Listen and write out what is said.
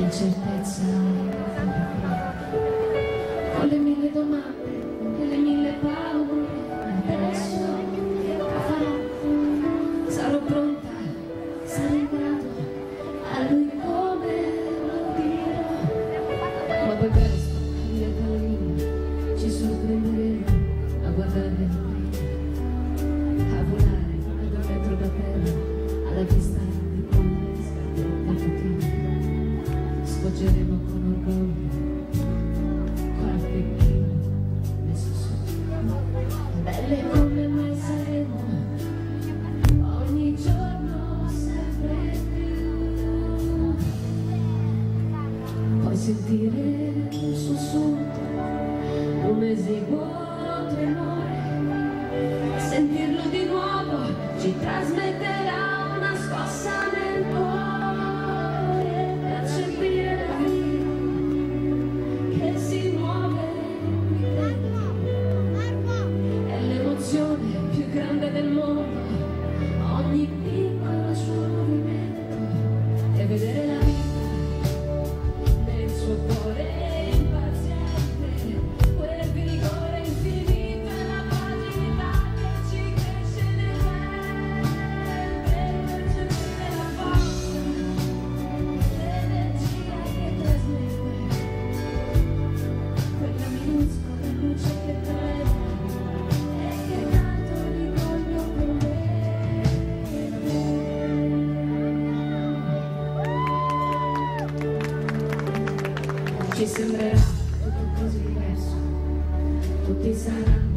incertezza, con le mille domande e le mille paure. Adesso che farò? Sarò pronta, sarò in grado, a lui come lo dirò. Ma poi presto, via Carolina, un esiguo tremore, sentirlo di nuovo ci trasmetterà una scossa nel cuore, percepire la vita che si muove è l'emozione più grande del mondo, ogni piccolo suo movimento e vedere la vita nel suo cuore impaziente, quel vigore infinito e la fragilità che ci cresce nel percepire la forza, l'energia che trasmette, quella minuscola luce che prende e che tanto li voglio con me. Ci sembrerà tutto così diverso, tutti saranno